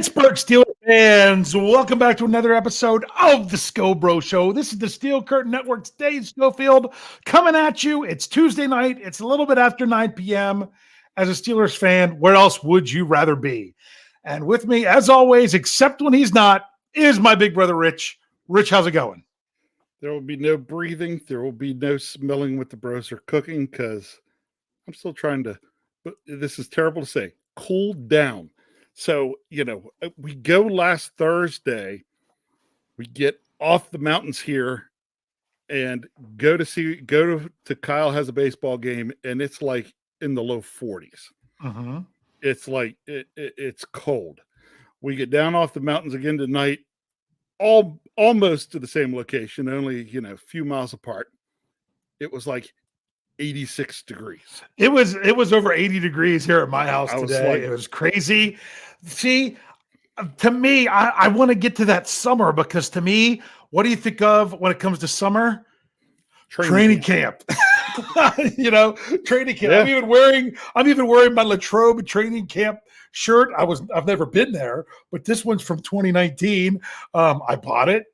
Pittsburgh Steelers fans, welcome back to another episode of the Scho Bro Show. This is the Steel Curtain Network's Dave Schofield coming at you. It's Tuesday night. It's a little bit after 9 p.m. As a Steelers fan, where else would you rather be? And with me, as always, except when he's not, is my big brother, Rich. Rich, how's it going? There will be no breathing. There will be no smelling what the bros are cooking because I'm still trying to, but this is terrible to say, cool down. So, we go last Thursday, we get off the mountains here and go to Kyle has a baseball game, and it's like in the low 40s. Uh-huh. It's like it's cold. We get down off the mountains again tonight, almost to the same location, only, a few miles apart. It was like 86 degrees. It was over 80 degrees here at my house today. It was crazy. See, to me, I want to get to that summer because to me, what do you think of when it comes to summer? Training camp. Training camp. Yeah. I'm even wearing my Latrobe training camp shirt. I've never been there, but this one's from 2019. I bought it.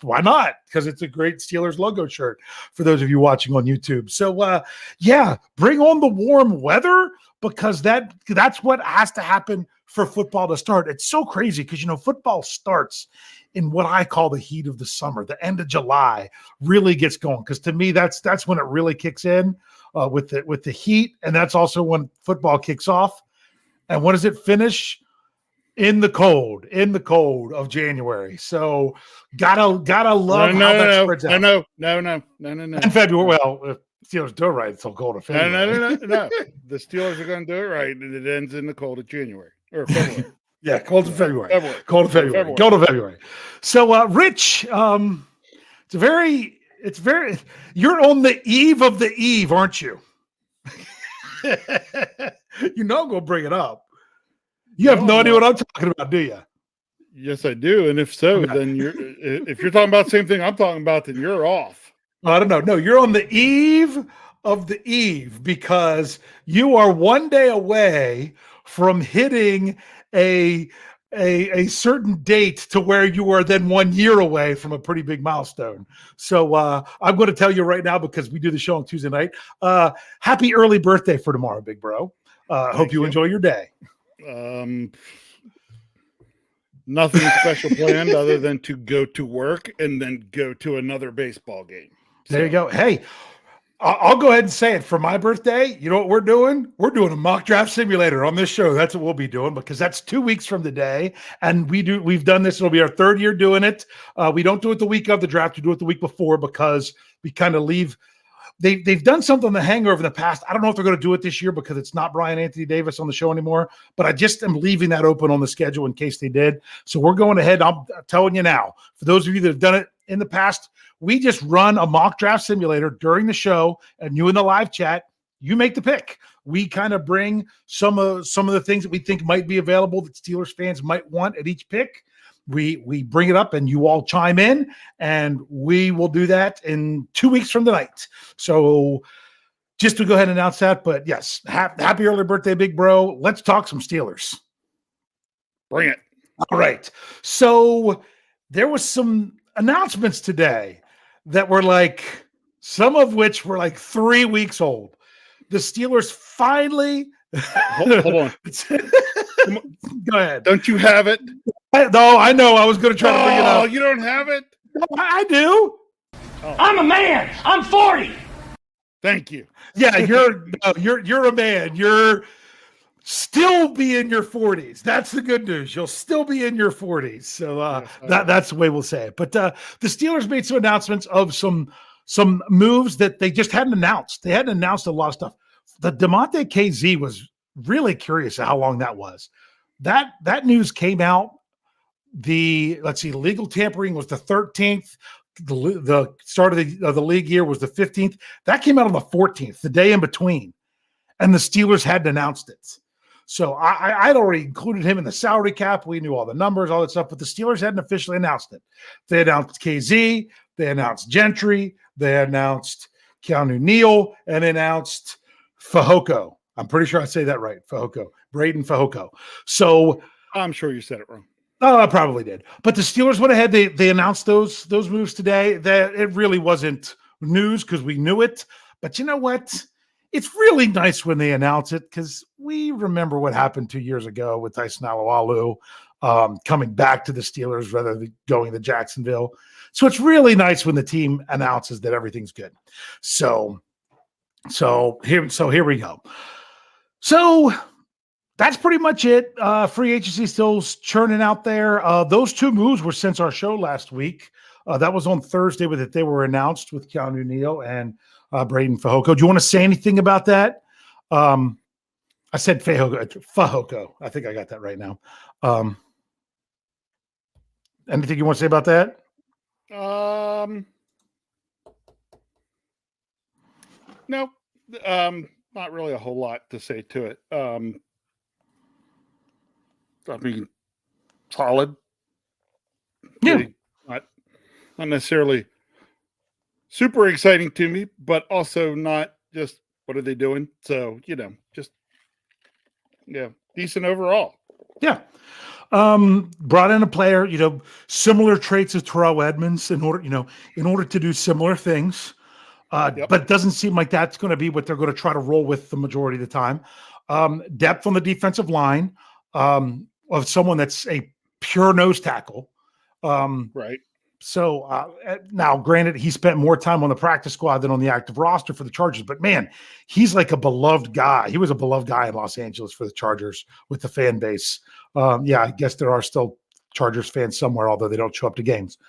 Why not? Because it's a great Steelers logo shirt for those of you watching on YouTube. So bring on the warm weather because that's what has to happen for football to start. It's so crazy because football starts in what I call the heat of the summer. The end of July really gets going because to me that's when it really kicks in with the heat, and that's also when football kicks off. And when does it finish? In the cold of January. So gotta love how that spreads out. No. In February, well, if Steelers do it right, it's so cold in February. No. The Steelers are going to do it right, and it ends in the cold of January or February. Yeah, cold in February. Cold in February. Cold in February. So, Rich, it's very. You're on the eve of the eve, aren't you? I'm going to bring it up. You have no idea what I'm talking about, do you? Yes, I do. And if so, then if you're talking about the same thing I'm talking about, then you're off. I don't know. No, you're on the eve of the eve because you are one day away from hitting a certain date to where you are then 1 year away from a pretty big milestone. So I'm going to tell you right now because we do the show on Tuesday night. Happy early birthday for tomorrow, big bro. Hope you enjoy your day. Nothing special planned other than to go to work and then go to another baseball game. There you go. Hey, I'll go ahead and say it. For my birthday, you know what we're doing? We're doing a mock draft simulator on this show. That's what we'll be doing because that's 2 weeks from today. And we've done this. It'll be our third year doing it. We don't do it the week of the draft. We do it the week before because we kind of leave. They've done something on the hangover in the past. I don't know if they're going to do it this year because it's not Brian Anthony Davis on the show anymore, but I just am leaving that open on the schedule in case they did. So we're going ahead. I'm telling you now, for those of you that have done it in the past, we just run a mock draft simulator during the show, and you in the live chat, you make the pick. We kind of bring some of the things that we think might be available that Steelers fans might want at each pick. We bring it up and you all chime in, and we will do that in 2 weeks from tonight. So just to go ahead and announce that, but yes, happy early birthday, big bro. Let's talk some Steelers. Bring it. All right. So there was some announcements today that were some of which were 3 weeks old. The Steelers finally. Hold on. Go ahead. Don't you have it? No, I know. I was going to try to bring it up. Oh, you don't have it? No, I do. Oh. I'm a man. I'm 40. Thank you. Yeah, you're a man. You're still be in your 40s. That's the good news. You'll still be in your 40s. So that's the way we'll say it. But the Steelers made some announcements of some moves that they just hadn't announced. They hadn't announced a lot of stuff. The DeMonte KZ was really curious how long that was. That news came out. Legal tampering was the 13th. The start of the league year was the 15th. That came out on the 14th, the day in between, and the Steelers hadn't announced it. So I'd already included him in the salary cap. We knew all the numbers, all that stuff, but the Steelers hadn't officially announced it. They announced KZ, they announced Gentry, they announced Keanu Neal, and announced Fehoko. I'm pretty sure I say that right, Fehoko. Braden Fehoko. So I'm sure you said it wrong. Oh, I probably did. But the Steelers went ahead. They announced those moves today. That it really wasn't news because we knew it. But you know what? It's really nice when they announce it because we remember what happened 2 years ago with Tyson Alualu coming back to the Steelers rather than going to Jacksonville. So it's really nice when the team announces that everything's good. So here we go. So that's pretty much it. Free agency still churning out there. Those two moves were since our show last week. That was on Thursday with it. They were announced with Keanu Neal and Braden Fehoko. Do you want to say anything about that? I said Fehoko. I think I got that right now. Anything you want to say about that? No, not really a whole lot to say to it. I mean, solid. Yeah. Not necessarily super exciting to me, but also not just what are they doing? So, just decent overall. Yeah. Brought in a player, similar traits as Terrell Edmonds in order to do similar things. But it doesn't seem like that's going to be what they're going to try to roll with the majority of the time. Depth on the defensive line of someone that's a pure nose tackle. Right. So now, granted, he spent more time on the practice squad than on the active roster for the Chargers. But, man, he's like a beloved guy. He was a beloved guy in Los Angeles for the Chargers with the fan base. I guess there are still Chargers fans somewhere, although they don't show up to games.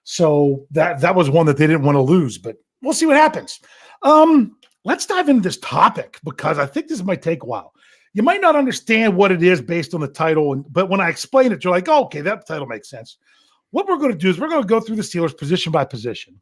So that was one that they didn't want to lose. But we'll see what happens. Let's dive into this topic because I think this might take a while. You might not understand what it is based on the title, but when I explain it, you're like, oh, okay, that title makes sense. What we're going to do is we're going to go through the Steelers position by position.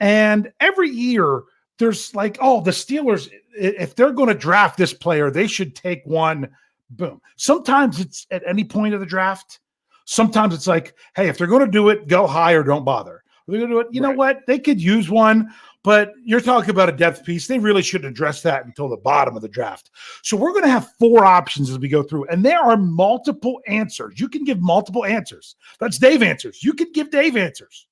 And every year there's like, oh, the Steelers, if they're going to draft this player, they should take one, boom. Sometimes it's at any point of the draft. Sometimes it's like, hey, if they're going to do it, go high or don't bother. If they're going to do it, you know what? They could use one, but you're talking about a depth piece. They really shouldn't address that until the bottom of the draft. So we're going to have 4 options as we go through, and there are multiple answers. You can give multiple answers. That's Dave answers. You can give Dave answers.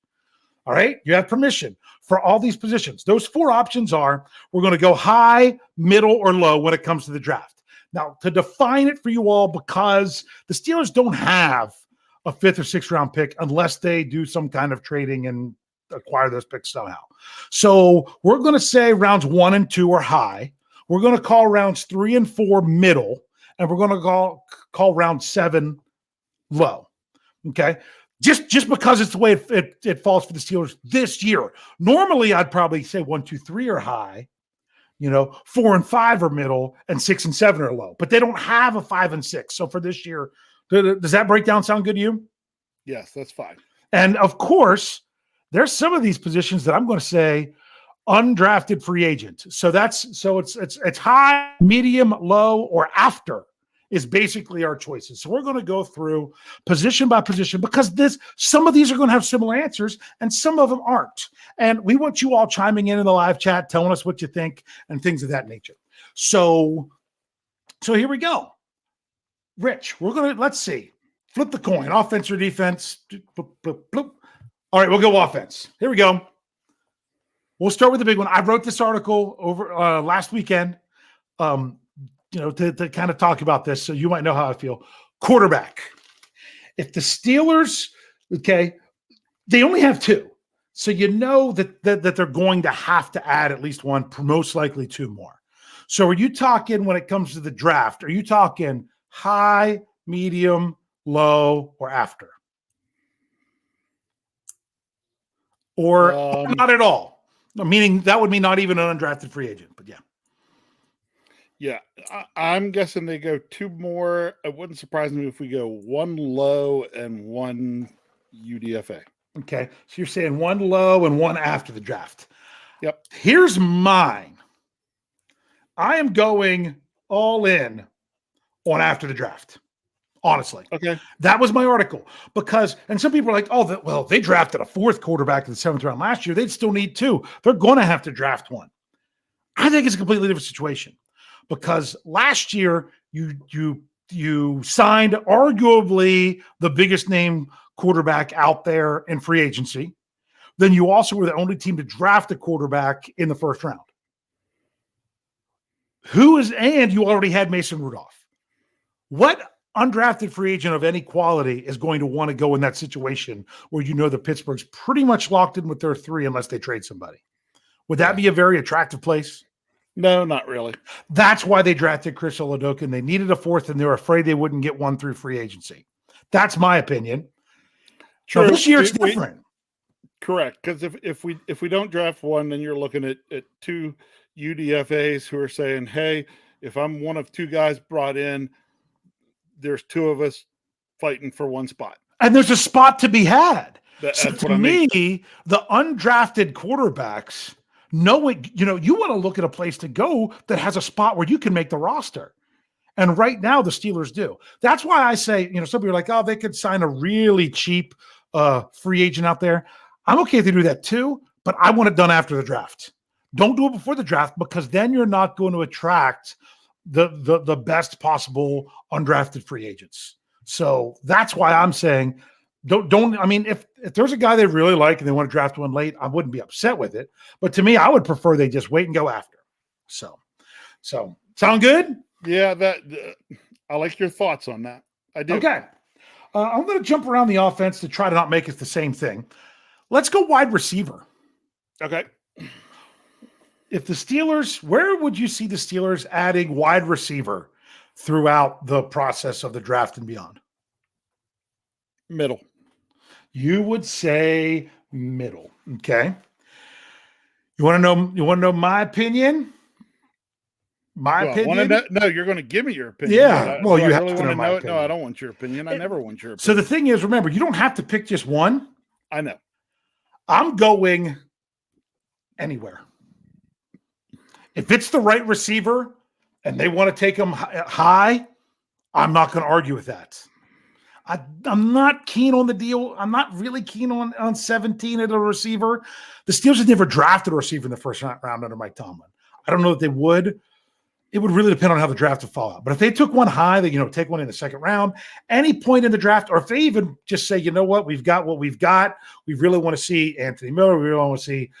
All right? You have permission for all these positions. Those 4 options are we're going to go high, middle, or low when it comes to the draft. Now, to define it for you all, because the Steelers don't have a 5th or 6th round pick unless they do some kind of trading and acquire those picks somehow. So we're going to say rounds 1 and 2 are high. We're going to call rounds 3 and 4 middle, and we're going to call round 7 low. Okay. Just because it's the way it falls for the Steelers this year. Normally I'd probably say 1, 2, 3 are high, 4 and 5 are middle, and 6 and 7 are low, but they don't have a 5 and 6. So for this year, does that breakdown sound good to you? Yes, that's fine. And of course, there's some of these positions that I'm going to say undrafted free agent. So it's high, medium, low, or after is basically our choices. So we're going to go through position by position because some of these are going to have similar answers and some of them aren't. And we want you all chiming in the live chat, telling us what you think and things of that nature. So here we go. Rich, let's see. Flip the coin. Offense or defense? Bloop, bloop, bloop. All right, we'll go offense. Here we go. We'll start with the big one. I wrote this article over last weekend, to kind of talk about this, so you might know how I feel. Quarterback. If the Steelers, okay, they only have 2, so you know that they're going to have to add at least one, most likely 2 more. So are you talking when it comes to the draft? Are you talking high, medium, low, or after? Or not at all. Meaning that would mean not even an undrafted free agent, but yeah. Yeah, I'm guessing they go 2 more. It wouldn't surprise me if we go 1 low and 1 UDFA. Okay, so you're saying 1 low and 1 after the draft. Yep. Here's mine. I am going all in on after the draft. Honestly. Okay. That was my article because, and some people are like, oh, they drafted a 4th quarterback in the 7th round last year. They'd still need 2. They're going to have to draft 1. I think it's a completely different situation because last year you You signed arguably the biggest name quarterback out there in free agency. Then you also were the only team to draft a quarterback in the first round. And you already had Mason Rudolph. What undrafted free agent of any quality is going to want to go in that situation where you know the Pittsburgh's pretty much locked in with their 3 unless they trade somebody? Would that be a very attractive place? No, not really. That's why they drafted Chris Oladoka, and they needed a 4th, and they were afraid they wouldn't get one through free agency. That's my opinion. True. Now, this year it's different. Correct, because if we don't draft one, then you're looking at 2 UDFAs who are saying, "Hey, if I'm one of 2 guys brought in, there's 2 of us fighting for one spot." And there's a spot to be had. That's so what to I mean. me, the undrafted quarterbacks, knowing, you want to look at a place to go that has a spot where you can make the roster. And right now the Steelers do. That's why I say, some people are like, oh, they could sign a really cheap free agent out there. I'm okay if they do that too, but I want it done after the draft. Don't do it before the draft, because then you're not going to attract the best possible undrafted free agents. So that's why I'm saying don't. I mean, if there's a guy they really like and they want to draft one late, I wouldn't be upset with it. But to me, I would prefer they just wait and go after. So sound good? Yeah, I like your thoughts on that. I do. Okay. I'm going to jump around the offense to try to not make it the same thing. Let's go wide receiver. Okay. If the Steelers, where would you see the Steelers adding wide receiver throughout the process of the draft and beyond? Middle. You would say middle. Okay. You want to know my opinion? My opinion? No, you're going to give me your opinion. Yeah. Well, you have really to know want to my know it. opinion. No, I don't want your opinion. I never want your opinion. So the thing is, remember, you don't have to pick just one. I know. I'm going anywhere. If it's the right receiver and they want to take him high, I'm not going to argue with that. I'm not keen on the deal. I'm not really keen on 17 at a receiver. The Steelers have never drafted a receiver in the first round under Mike Tomlin. I don't know that they would. It would really depend on how the draft would fall out. But if they took one high, they take one in the second round, any point in the draft, or if they even just say, you know what we've got. We really want to see Anthony Miller. We really want to see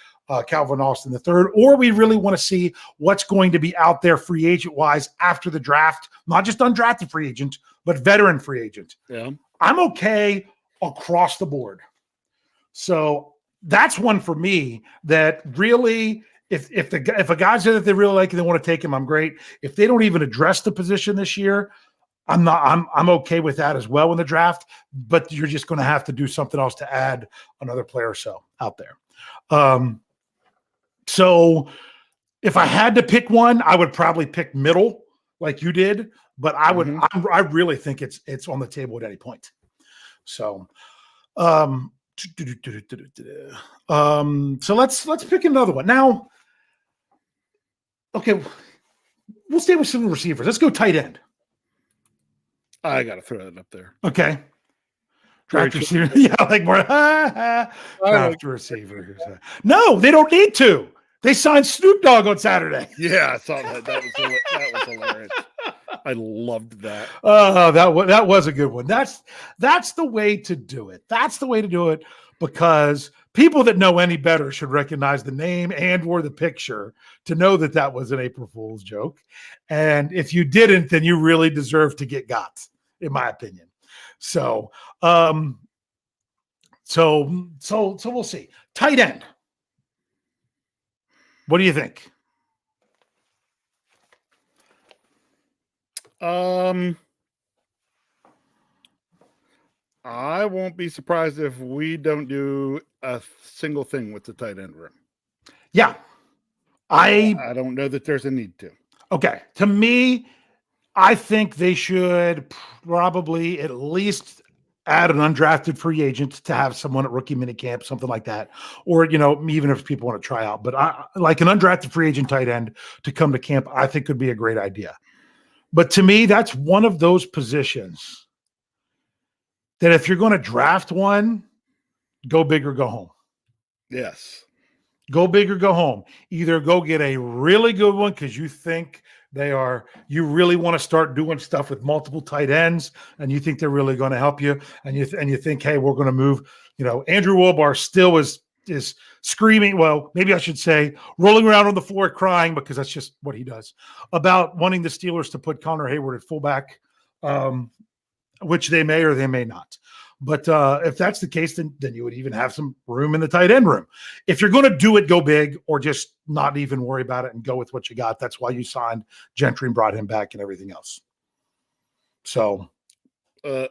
Calvin Austin III, or we really want to see what's going to be out there free agent wise after the draft, not just undrafted free agent, but veteran free agent. Yeah, I'm okay across the board. So that's one for me that really, if a guy's there that they really like and they want to take him, I'm great. If they don't even address the position this year, I'm okay with that as well in the draft. But you're just going to have to do something else to add another player or so out there. So if I had to pick one, I would probably pick middle like you did, but I would, I really think it's on the table at any point. So, so let's pick another one now. Okay. We'll stay with some receivers. Let's go tight end. I got to throw it up there. Okay. Draft receiver. Yeah, like more draft receiver. No, they don't need to. They signed Snoop Dogg on Saturday. Yeah, I saw that. That was hilarious. I loved that. Oh, that was a good one. That's the way to do it. That's the way to do it, because people that know any better should recognize the name and or the picture to know that was an April Fool's joke. And if you didn't, then you really deserve to get got, in my opinion. So, so we'll see. Tight end. What do you think? I won't be surprised if we don't do a single thing with the tight end room. Yeah. I don't know that there's a need to. Okay. To me, I think they should probably at least add an undrafted free agent to have someone at rookie minicamp, something like that. Or, even if people want to try out. But like an undrafted free agent tight end to come to camp, I think could be a great idea. But to me, that's one of those positions that if you're going to draft one, go big or go home. Yes. Go big or go home. Either go get a really good one because you think you really want to start doing stuff with multiple tight ends and you think they're really going to help you. And you think, hey, we're going to move, Andrew Wilbar still is screaming. Well, maybe I should say rolling around on the floor crying, because that's just what he does, about wanting the Steelers to put Connor Hayward at fullback, which they may or they may not. But if that's the case, then you would even have some room in the tight end room. If you're going to do it, go big, or just not even worry about it and go with what you got. That's why you signed Gentry and brought him back and everything else. So,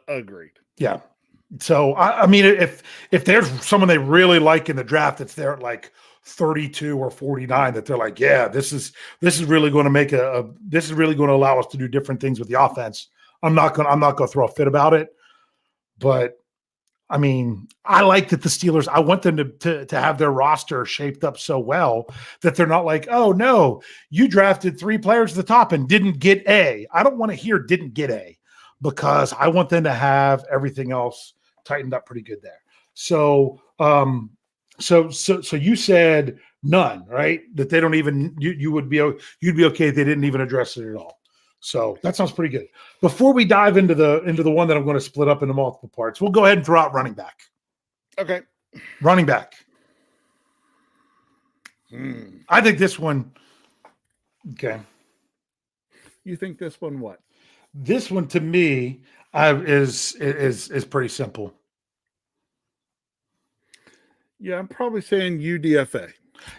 agreed. Yeah. So I mean, if there's someone they really like in the draft that's there at like 32 or 49, that they're like, yeah, this is really going to this is really going to allow us to do different things with the offense. I'm not going to throw a fit about it, but. I mean, I like that the Steelers, I want them to have their roster shaped up so well that they're not like, oh, no, you drafted 3 players at the top and didn't get A. I don't want to hear didn't get A, because I want them to have everything else tightened up pretty good there. So, so you said none, right? That they don't even, you'd be okay if they didn't even address it at all. So that sounds pretty good. Before we dive into the one that I'm going to split up into multiple parts, we'll go ahead and throw out running back. Okay. Running back. I think this one. Okay. You think this one what? This one to me is pretty simple. Yeah, I'm probably saying UDFA.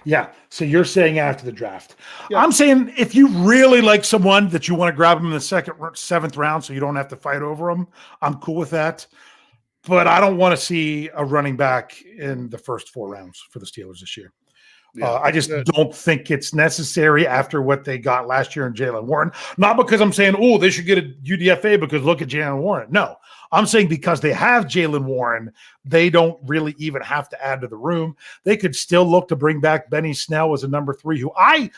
Yeah. So you're saying after the draft. Yep. I'm saying if you really like someone that you want to grab them in the 7th round so you don't have to fight over them, I'm cool with that. But I don't want to see a running back in the first 4 rounds for the Steelers this year. Yeah, I just don't think it's necessary after what they got last year in Jaylen Warren. Not because I'm saying, oh, they should get a UDFA because look at Jaylen Warren. No, I'm saying because they have Jaylen Warren, they don't really even have to add to the room. They could still look to bring back Benny Snell as a number 3, who I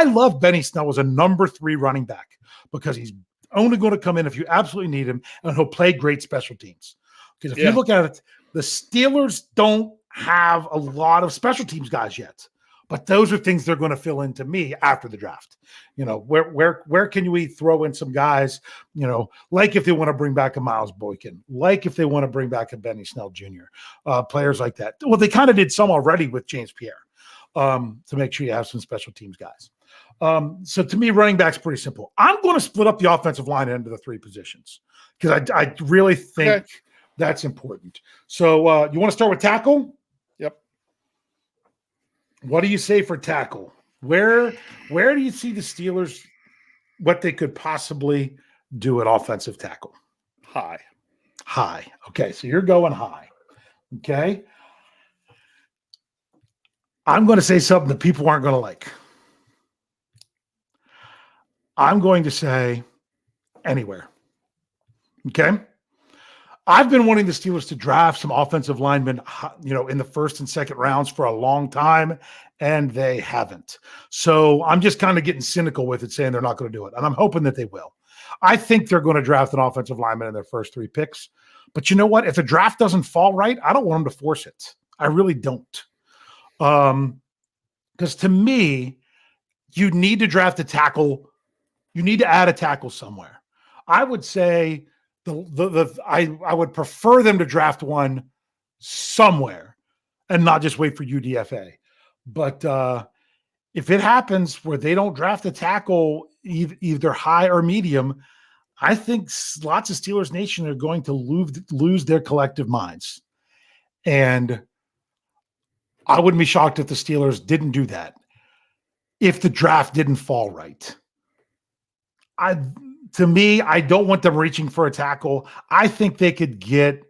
love Benny Snell as a number 3 running back, because he's only going to come in if you absolutely need him, and he'll play great special teams. Because if you look at it, the Steelers don't have a lot of special teams guys yet. But those are things they're going to fill in to me after the draft. Where can we throw in some guys, like if they want to bring back a Miles Boykin, like if they want to bring back a Benny Snell Jr., players like that. Well, they kind of did some already with James Pierre to make sure you have some special teams guys. So to me, running back's pretty simple. I'm going to split up the offensive line into the 3 positions because I really think that's important. So you want to start with tackle? What do you say for tackle? Where do you see the Steelers, what they could possibly do at offensive tackle? High. Okay, so you're going high. Okay. I'm going to say something that people aren't going to like. I'm going to say anywhere. Okay. I've been wanting the Steelers to draft some offensive linemen, in the 1st and 2nd rounds for a long time, and they haven't. So I'm just kind of getting cynical with it, saying they're not going to do it, and I'm hoping that they will. I think they're going to draft an offensive lineman in their first 3 picks. But you know what? If the draft doesn't fall right, I don't want them to force it. I really don't. Because to me, you need to draft a tackle. You need to add a tackle somewhere. I would say I would prefer them to draft one somewhere and not just wait for UDFA. But if it happens where they don't draft a tackle either high or medium, I think lots of Steelers Nation are going to lose their collective minds. And I wouldn't be shocked if the Steelers didn't do that if the draft didn't fall right. To me, I don't want them reaching for a tackle. I think they could get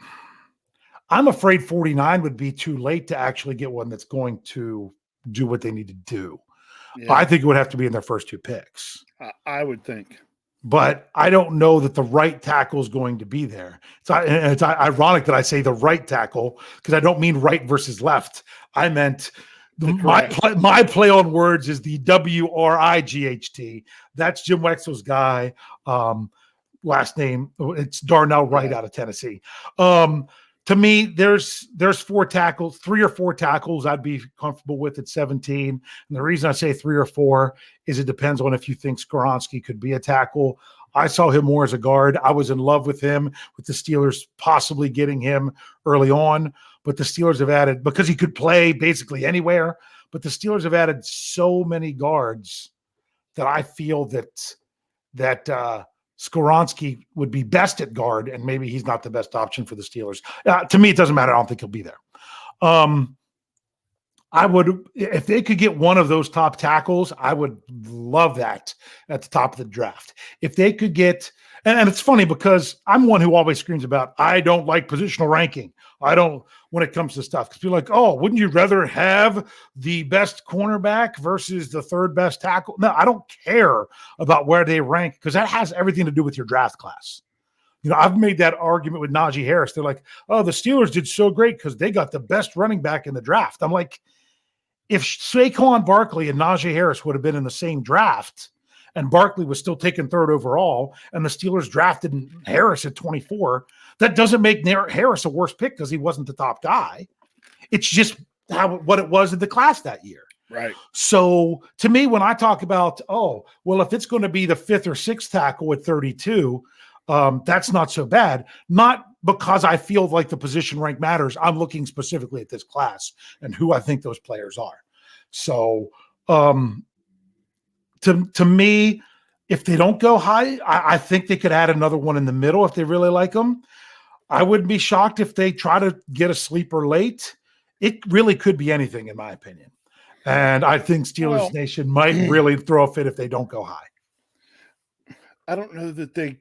– I'm afraid 49 would be too late to actually get one that's going to do what they need to do. Yeah. I think it would have to be in their first 2 picks. I would think. But I don't know that the right tackle is going to be there. It's ironic that I say the right tackle because I don't mean right versus left. I meant – my play on words is the WRIGHT. That's Jim Wexell's guy. Last name, it's Darnell Wright out of Tennessee. To to me, there's 4 tackles, 3 or 4 tackles I'd be comfortable with at 17. And the reason I say 3 or 4 is it depends on if you think Skoronski could be a tackle. I saw him more as a guard. I was in love with him, with the Steelers possibly getting him early on. But the Steelers have added, because he could play basically anywhere, but the Steelers have added so many guards that I feel that Skoronski would be best at guard, and maybe he's not the best option for the Steelers. To me, it doesn't matter. I don't think he'll be there. I would, if they could get one of those top tackles, I would love that at the top of the draft. If they could get, and it's funny because I'm one who always screams about, I don't like positional ranking. I don't, when it comes to stuff, because people are like, oh, wouldn't you rather have the best cornerback versus the third best tackle? No, I don't care about where they rank, because that has everything to do with your draft class. You know, I've made that argument with Najee Harris. They're like, oh, the Steelers did so great because they got the best running back in the draft. I'm like, if Saquon Barkley and Najee Harris would have been in the same draft, and Barkley was still taken 3rd overall, and the Steelers drafted Harris at 24, that doesn't make Harris a worse pick because he wasn't the top guy. It's just what it was in the class that year. Right. So to me, when I talk about, oh, well, if it's going to be the 5th or 6th tackle at 32, that's not so bad. Not because I feel like the position rank matters. I'm looking specifically at this class and who I think those players are. So to me, if they don't go high, I think they could add another one in the middle if they really like them. I wouldn't be shocked if they try to get a sleeper late. It really could be anything, in my opinion. And I think Steelers Nation might really throw a fit if they don't go high. I don't know that they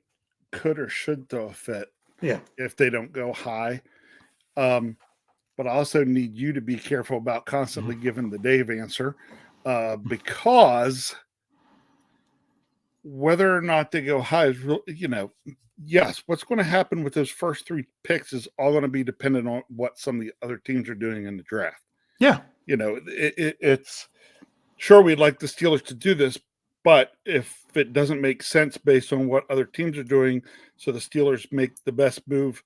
could or should throw a fit. Yeah. If they don't go high. But I also need you to be careful about constantly giving the Dave answer, because whether or not they go high is real, yes, what's going to happen with those first 3 picks is all going to be dependent on what some of the other teams are doing in the draft. Yeah. It's sure we'd like the Steelers to do this, but if it doesn't make sense based on what other teams are doing, so the Steelers make the best move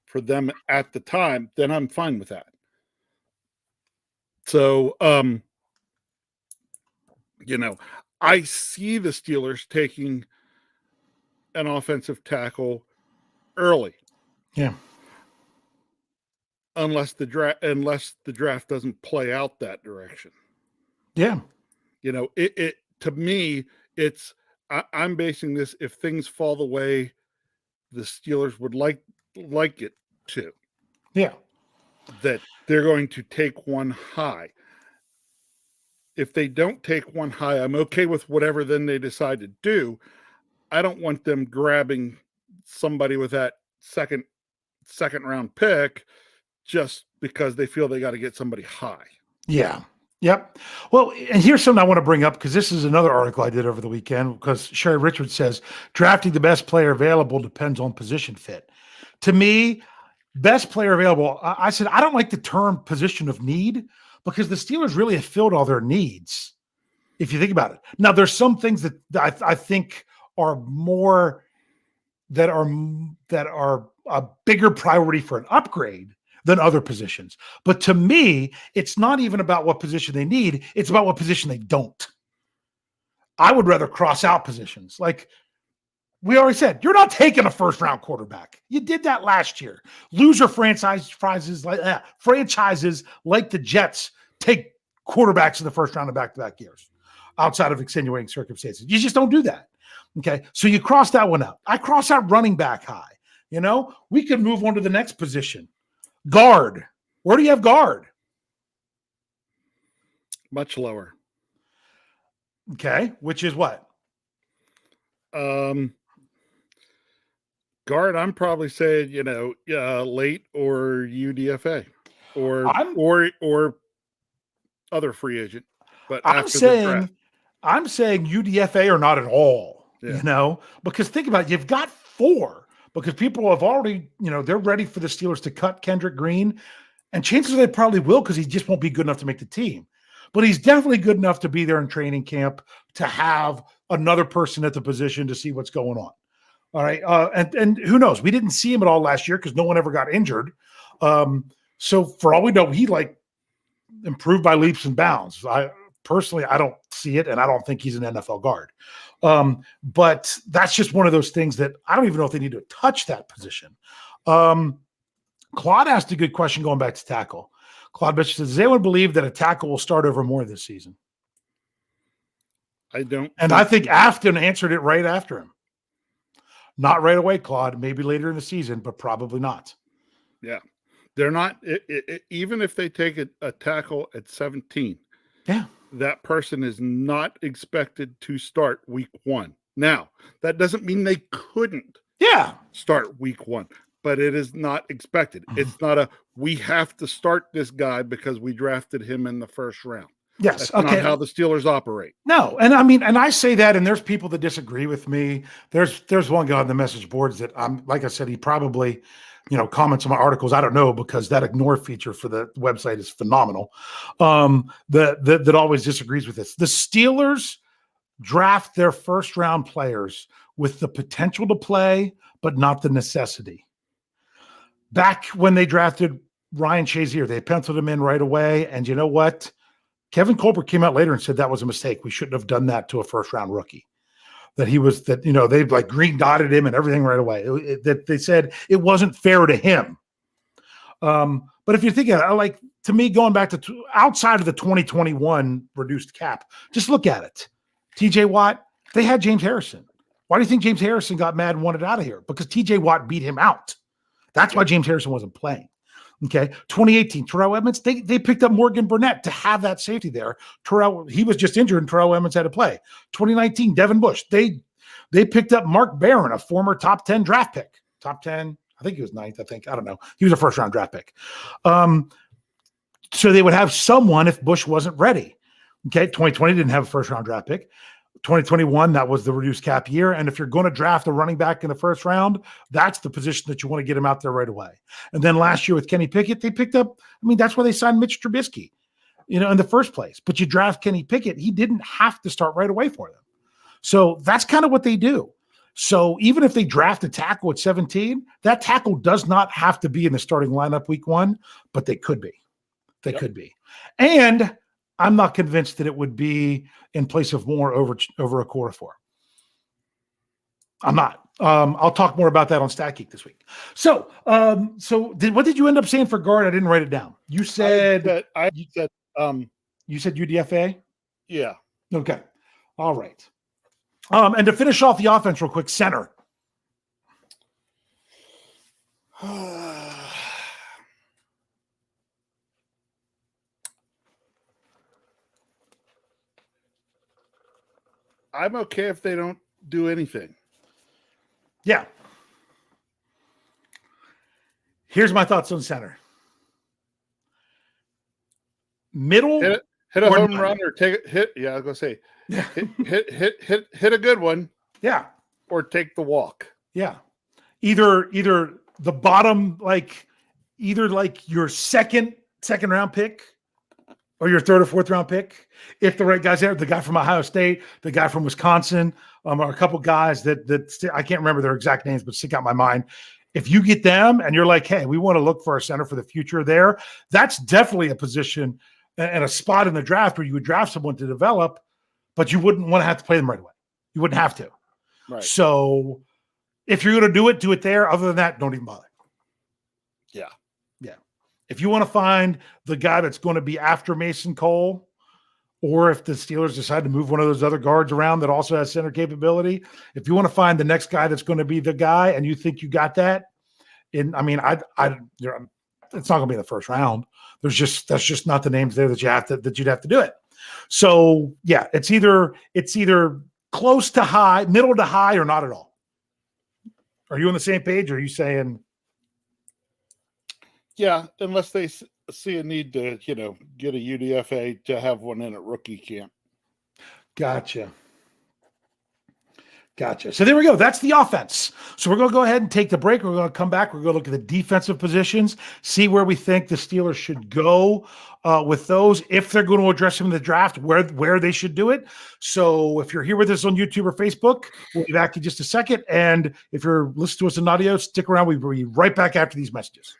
for them at the time, then I'm fine with that. So, I see the Steelers taking an offensive tackle early. Yeah. Unless the draft doesn't play out that direction. Yeah. It to me, it's I'm basing this if things fall the way the Steelers would like it to. Yeah. That they're going to take one high. If they don't take one high, I'm okay with whatever then they decide to do. I don't want them grabbing somebody with that second round pick just because they feel they got to get somebody high. Yeah. Yep. Well, and here's something I want to bring up, because this is another article I did over the weekend, because Sherry Richards says drafting the best player available depends on position fit. To me, best player available, I said I don't like the term position of need, because the Steelers really have filled all their needs, if you think about it. Now, there's some things that I think are more that are a bigger priority for an upgrade than other positions. But to me, it's not even about what position they need. It's about what position they don't. I would rather cross out positions. Like we already said, you're not taking a first-round quarterback. You did that last year. Loser franchises like the Jets take quarterbacks in the first round of back-to-back years outside of extenuating circumstances. You just don't do that. Okay, so you cross that one out. I cross out running back high. We could move on to the next position. Guard. Where do you have guard? Much lower. Okay, which is what? Guard, I'm probably saying, late or UDFA or other free agent. But I'm saying UDFA or not at all. Yeah. Because think about it, you've got 4. Because people have already, they're ready for the Steelers to cut Kendrick Green. And chances are they probably will, because he just won't be good enough to make the team. But he's definitely good enough to be there in training camp, to have another person at the position to see what's going on. All right. And who knows? We didn't see him at all last year because no one ever got injured. So for all we know, he like improved by leaps and bounds. I don't see it, and I don't think he's an NFL guard. But that's just one of those things that I don't even know if they need to touch that position. Claude asked a good question going back to tackle. Claude Bishop says, does anyone believe that a tackle will start over more this season? I don't. And I think Afton answered it right after him. Not right away, Claude, maybe later in the season, but probably not. Yeah. They're not, even if they take a tackle at 17, that person is not expected to start week 1. Now, that doesn't mean they couldn't start week 1, but it is not expected. It's not we have to start this guy because we drafted him in the first round. Yes. That's not how the Steelers operate. No. And I mean, and I say that, and there's people that disagree with me. There's one guy on the message boards that like I said, he probably, comments on my articles. I don't know, because that ignore feature for the website is phenomenal. That always disagrees with this. The Steelers draft their first round players with the potential to play, but not the necessity. Back when they drafted Ryan Shazier, they penciled him in right away. And you know what? Kevin Colbert came out later and said that was a mistake. We shouldn't have done that to a first round rookie. They've like green dotted him and everything right away. That they said it wasn't fair to him. But if you're thinking, like, to me, going back to outside of the 2021 reduced cap, just look at it. TJ Watt, they had James Harrison. Why do you think James Harrison got mad and wanted out of here? Because TJ Watt beat him out. That's why James Harrison wasn't playing. Okay. 2018, Terrell Edmonds, they picked up Morgan Burnett to have that safety there. He was just injured and Terrell Edmonds had to play. 2019, Devin Bush, they picked up Mark Barron, a former top 10 draft pick. Top 10, I think he was 9th, I don't know. He was a first round draft pick. So they would have someone if Bush wasn't ready. Okay. 2020 didn't have a first round draft pick. 2021, that was the reduced cap year. And if you're going to draft a running back in the first round, that's the position that you want to get him out there right away. And then last year with Kenny Pickett, they picked up, that's why they signed Mitch Trubisky, in the first place. But you draft Kenny Pickett, he didn't have to start right away for them. So that's kind of what they do. So even if they draft a tackle at 17, that tackle does not have to be in the starting lineup week 1, but they could be. They could be. And I'm not convinced that it would be in place of Moore over a core 4. I'm not. I'll talk more about that on Stat Geek this week. So, what did you end up saying for guard? I didn't write it down. You said you said UDFA. Yeah. Okay. All right. And to finish off the offense real quick, center. I'm okay if they don't do anything. Yeah. Here's my thoughts on center. Middle. Hit a home run or take it. Hit. Yeah, I was gonna say. Hit a good one. Yeah. Or take the walk. Yeah. Either the bottom, either your second round pick, or your 3rd or 4th round pick, if the right guy's there, the guy from Ohio State, the guy from Wisconsin, or a couple guys that I can't remember their exact names, but stick out in my mind. If you get them and you're like, hey, we want to look for a center for the future there, that's definitely a position and a spot in the draft where you would draft someone to develop, but you wouldn't want to have to play them right away. You wouldn't have to. Right. So if you're going to do it there. Other than that, don't even bother. Yeah. Yeah. If you want to find the guy that's going to be after Mason Cole, or if the Steelers decide to move one of those other guards around that also has center capability, if you want to find the next guy that's going to be the guy and you think you got that, it's not going to be in the first round. That's just not the names there that you'd have to do it. So yeah, it's either close to high, middle to high, or not at all. Are you on the same page, or are you saying? Yeah, unless they see a need to, get a UDFA to have one in at rookie camp. Gotcha. So there we go. That's the offense. So we're going to go ahead and take the break. We're going to come back. We're going to look at the defensive positions, see where we think the Steelers should go with those, if they're going to address them in the draft, where they should do it. So if you're here with us on YouTube or Facebook, we'll be back in just a second. And if you're listening to us in audio, stick around. We'll be right back after these messages.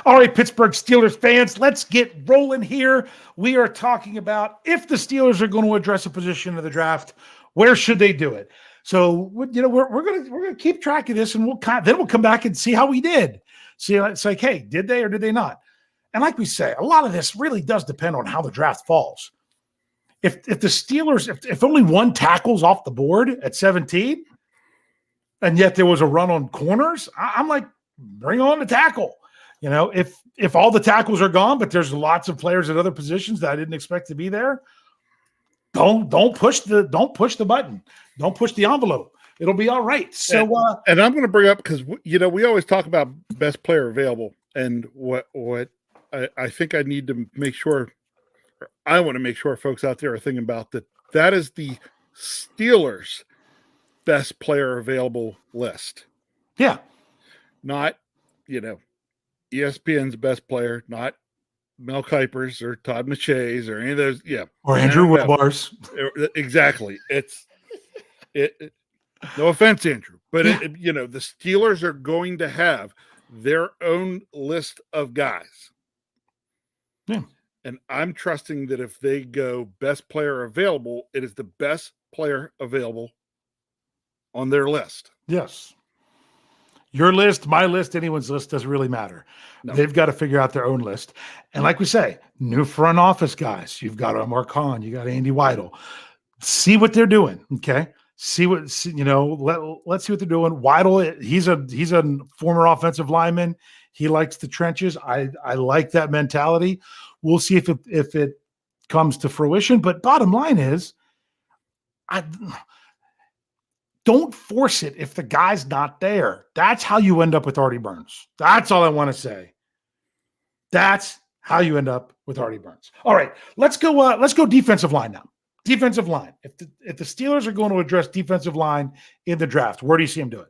All right, Pittsburgh Steelers fans, let's get rolling here. We are talking about if the Steelers are going to address a position of the draft, where should they do it? So, you know, we're gonna keep track of this, and then we'll come back and see how we did. See, it's like, hey, did they or did they not? And like we say, a lot of this really does depend on how the draft falls. If the Steelers, if only one tackle's off the board at 17, and yet there was a run on corners, I'm like, bring on the tackle. You know, if all the tackles are gone, but there's lots of players at other positions that I didn't expect to be there, don't push the button. Don't push the envelope. It'll be all right. So, and I'm going to bring up, because you know we always talk about best player available, and what I think I need to make sure, I want to make sure folks out there are thinking about that. That is the Steelers' best player available list. Yeah, not ESPN's best player, not Mel Kiper's or Todd McShay's or any of those. Yeah. Or Andrew Wilbar's. Exactly. No offense, Andrew, but the Steelers are going to have their own list of guys. Yeah. And I'm trusting that if they go best player available, it is the best player available on their list. Yes. Your list, my list, anyone's list doesn't really matter. No. They've got to figure out their own list. And like we say, new front office guys. You've got Omar Khan, you got Andy Weidel. See what they're doing, okay? Let's see what they're doing. Weidel, he's a former offensive lineman. He likes the trenches. I like that mentality. We'll see if it comes to fruition. But bottom line is, don't force it if the guy's not there. That's how you end up with Artie Burns. That's all I want to say. That's how you end up with Artie Burns. All right, let's go defensive line now. Defensive line. If the Steelers are going to address defensive line in the draft, where do you see them do it?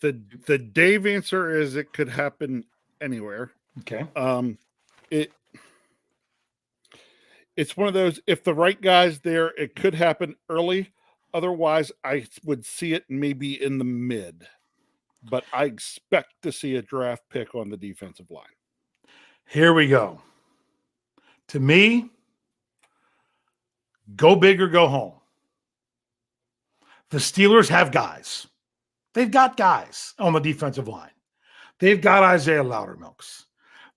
The Dave answer is it could happen anywhere. Okay. It's one of those, if the right guy's there, it could happen early. Otherwise, I would see it maybe in the mid. But I expect to see a draft pick on the defensive line. Here we go. To me, go big or go home. The Steelers have guys. They've got guys on the defensive line. They've got Isaiah Loudermilks.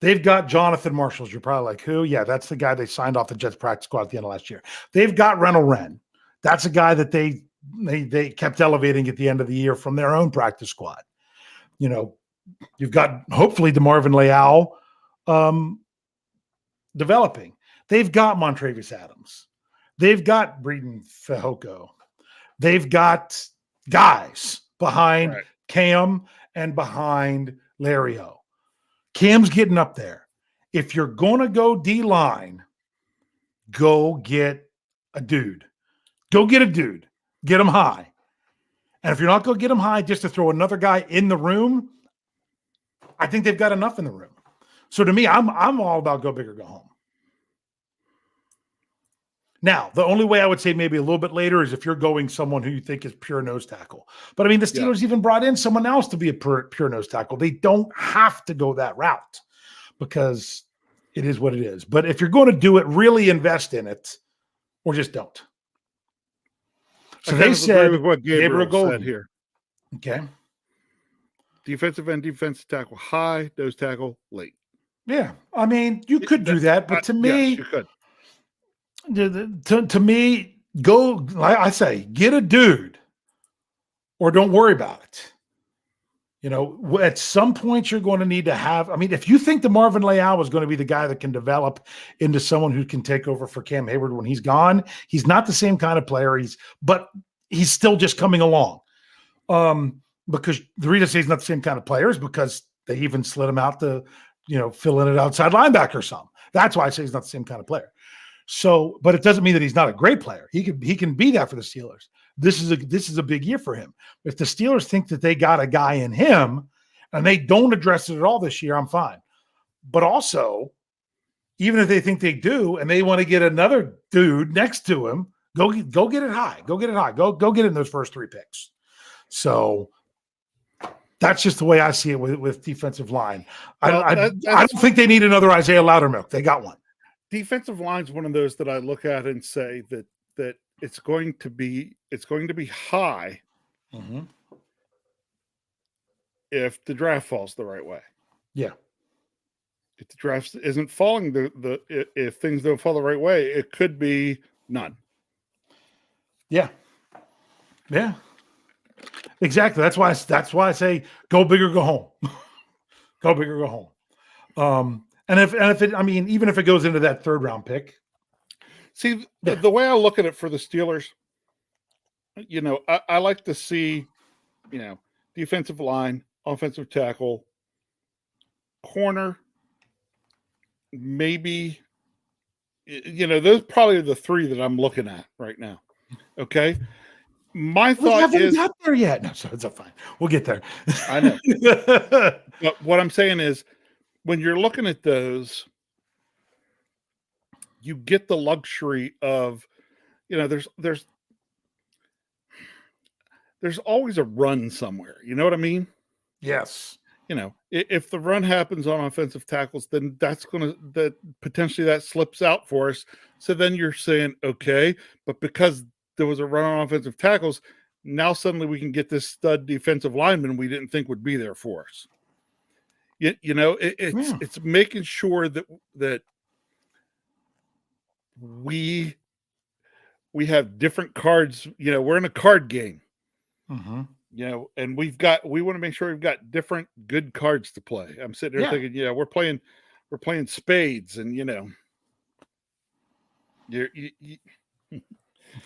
They've got Jonathan Marshalls. You're probably like, who? Yeah, that's the guy they signed off the Jets practice squad at the end of last year. They've got Reynold Wren. That's a guy that they kept elevating at the end of the year from their own practice squad. You know, you've got hopefully DeMarvin Leal developing. They've got Montravius Adams. They've got Breeden Fehoko. They've got guys behind Cam and behind Lario. Cam's getting up there. If you're going to go D-line, go get a dude. Go get a dude. Get him high. And if you're not going to get him high just to throw another guy in the room, I think they've got enough in the room. So to me, I'm all about go big or go home. Now, the only way I would say maybe a little bit later is if you're going someone who you think is pure nose tackle. But I mean, the Steelers even brought in someone else to be a pure nose tackle. They don't have to go that route because it is what it is. But if you're going to do it, really invest in it or just don't. So they said with what Gabriel said here. Okay. Defensive end, defensive tackle high, nose tackle late. Yeah. I mean, you could do that, but to me, yes, you could. To me, go, like I say, get a dude or don't worry about it. You know, at some point you're going to need to have, I mean, if you think DeMarvin Leal is going to be the guy that can develop into someone who can take over for Cam Hayward when he's gone, he's not the same kind of player. But he's still just coming along. Because the reason I say he's not the same kind of player is because they even slid him out to, fill in an outside linebacker or something. That's why I say he's not the same kind of player. So, but it doesn't mean that he's not a great player. He can be that for the Steelers. This is a big year for him. If the Steelers think that they got a guy in him and they don't address it at all this year, I'm fine. But also, even if they think they do and they want to get another dude next to him, Go get it high. Go get it high. Go get in those first 3 picks. So that's just the way I see it with defensive line. Well, I don't think they need another Isaiah Loudermilk. They got one. Defensive line's one of those that I look at and say that it's going to be high if the draft falls the right way. Yeah. If the draft isn't falling if things don't fall the right way, it could be none. Yeah. Yeah. Exactly. That's why I say go big or go home. Go big or go home. And if it, I mean, even if it goes into that 3rd round pick. See, the way I look at it for the Steelers, I like to see, defensive line, offensive tackle, corner, maybe, those probably are the 3 that I'm looking at right now. Okay. My thought we haven't is got there yet. No, so it's fine. We'll get there. I know. But what I'm saying is when you're looking at those, you get the luxury of, there's always a run somewhere. You know what I mean? Yes. If the run happens on offensive tackles, then that potentially that slips out for us. So then you're saying, okay, but because there was a run on offensive tackles, now suddenly we can get this stud defensive lineman we didn't think would be there for us. It's making sure that we have different cards. We're in a card game. And we want to make sure we've got different good cards to play. I'm sitting there thinking, we're playing spades, and you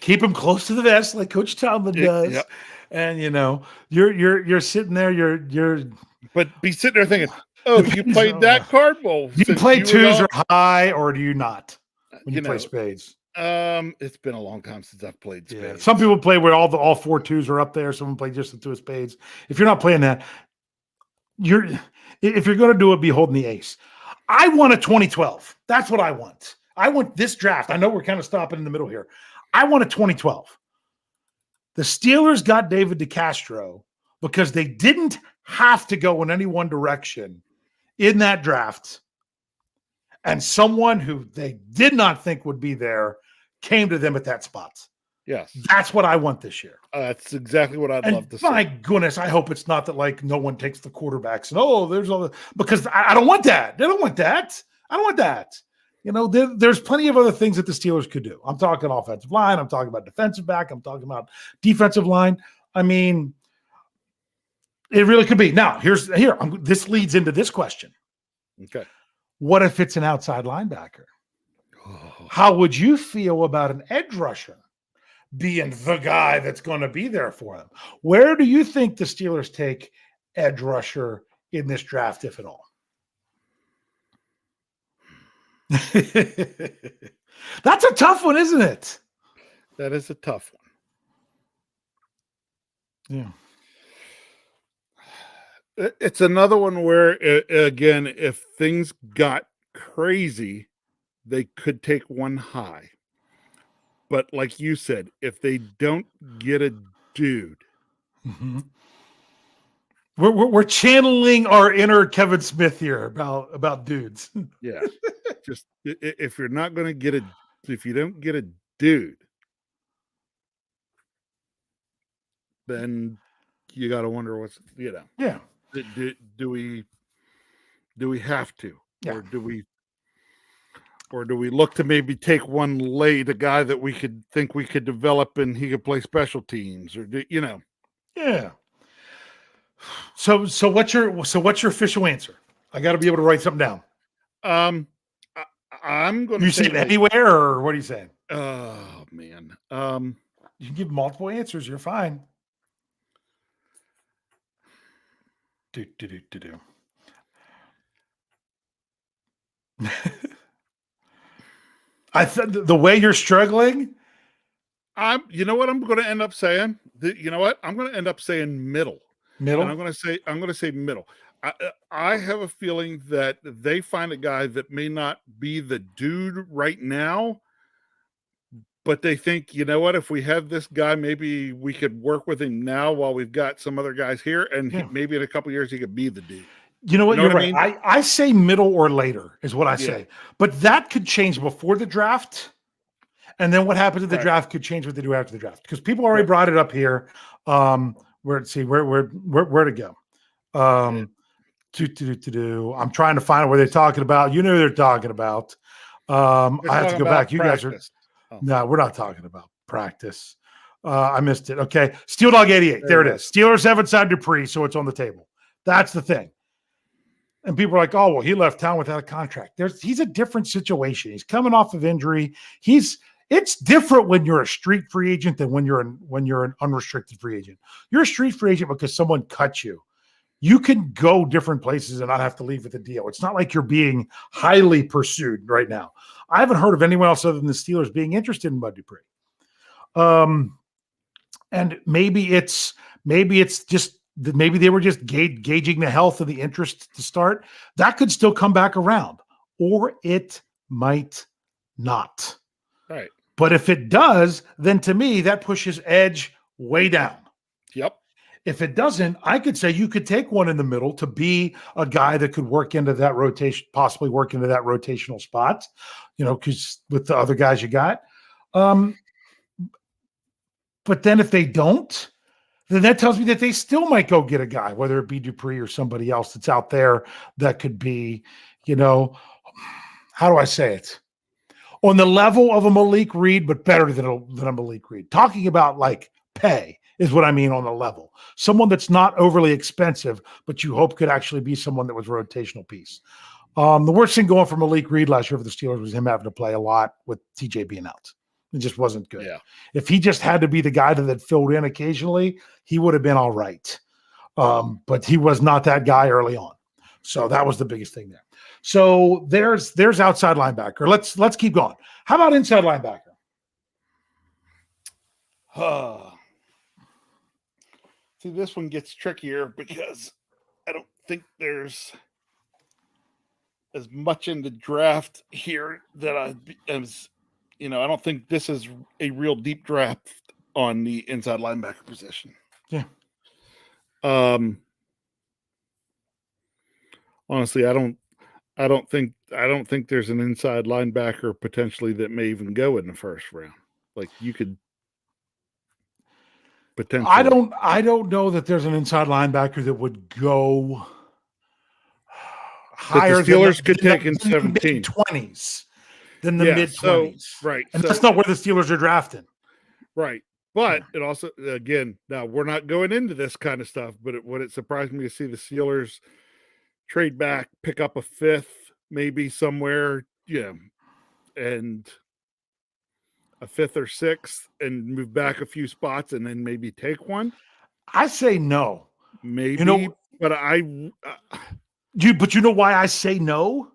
keep them close to the vest, like Coach Tomlin does. Yeah. And you're sitting there, you're but be sitting there thinking, oh, you played that card? Well, do you play 2s or high, or do you not when you play spades? It's been a long time since I've played spades. Yeah. Some people play where all 4 2s are up there. Someone play just the 2 of spades. If you're not playing that, if you're going to do it, be holding the ace. I want a 2012. That's what I want. I want this draft. I know we're kind of stopping in the middle here. I want a 2012. The Steelers got David DeCastro because they didn't have to go in any one direction in that draft. And someone who they did not think would be there came to them at that spot. Yes. That's what I want this year. That's exactly what I'd love to see. My goodness, I hope it's not that like no one takes the quarterbacks and there's all the, because I don't want that. They don't want that. I don't want that. There's plenty of other things that the Steelers could do. I'm talking offensive line. I'm talking about defensive back. I'm talking about defensive line. I mean, it really could be. Now, this leads into this question. Okay. What if it's an outside linebacker? How would you feel about an edge rusher being the guy that's going to be there for them? Where do you think the Steelers take edge rusher in this draft, if at all? That's a tough one, isn't it? That is a tough one. Yeah. It's another one where, again, if things got crazy, they could take one high. But like you said, if they don't get a dude. We're channeling our inner Kevin Smith here about dudes. Yeah. Just if you're not going to get if you don't get a dude, then you got to wonder what's, Yeah. Do we have to, or do we look to maybe take one late, a guy that we could develop and he could play special teams, or Yeah. So what's your official answer? I got to be able to write something down. I'm going to. You say it anywhere, or what are you saying? Oh man. You can give multiple answers. You're fine. Do. I the way you're struggling. You know what I'm going to end up saying? I'm going to end up saying middle. Middle. And I'm going to say middle. I have a feeling that they find a guy that may not be the dude right now, but they think, you know what, if we have this guy, maybe we could work with him now while we've got some other guys here, and maybe in a couple of years he could be the dude. You know what? You're right. I mean? I say middle or later is what I say, but that could change before the draft. And then what happens at the draft could change what they do after the draft, because people already brought it up here. Where to go? I'm trying to find out where they're talking about. You know who they're talking about. I have to go back. You guys are no, we're not talking about practice. I missed it. Okay. Steel Dog 88. There it is. Steelers have inside Dupree, so it's on the table. That's the thing. And people are like, oh, well, he left town without a contract. He's a different situation. He's coming off of injury. It's different when you're a street free agent than when you're an unrestricted free agent. You're a street free agent because someone cut you. You can go different places and not have to leave with a deal. It's not like you're being highly pursued right now. I haven't heard of anyone else other than the Steelers being interested in Bud Dupree. And maybe it's just maybe they were just gauging the health of the interest to start. That could still come back around, or it might not. Right. But if it does, then to me, that pushes edge way down. Yep. If it doesn't, I could say you could take one in the middle to be a guy that could work into that rotation, possibly work into that rotational spot, because with the other guys you got. But then if they don't, then that tells me that they still might go get a guy, whether it be Dupree or somebody else that's out there that could be, how do I say it? On the level of a Malik Reed, but better than a Malik Reed. Talking about like pay is what I mean on the level. Someone that's not overly expensive, but you hope could actually be someone that was a rotational piece. The worst thing going for Malik Reed last year for the Steelers was him having to play a lot with TJ being out. It just wasn't good. Yeah. If he just had to be the guy that filled in occasionally, he would have been all right. But he was not that guy early on. So that was the biggest thing there. So there's outside linebacker. Let's keep going. How about inside linebacker? See, this one gets trickier because I don't think there's as much in the draft here that I don't think this is a real deep draft on the inside linebacker position. Yeah. Honestly, I don't think there's an inside linebacker potentially that may even go in the first round. Like you could potentially. I don't know that there's an inside linebacker that would go higher. The Steelers could take in 17 20s than the mid 20s. Right. And that's not where the Steelers are drafting. Right. But it also, again, now we're not going into this kind of stuff, but would it surprise me to see the Steelers trade back, pick up a fifth, maybe somewhere, and a fifth or sixth, and move back a few spots, and then maybe take one? I say no. Maybe, but but you know why I say no?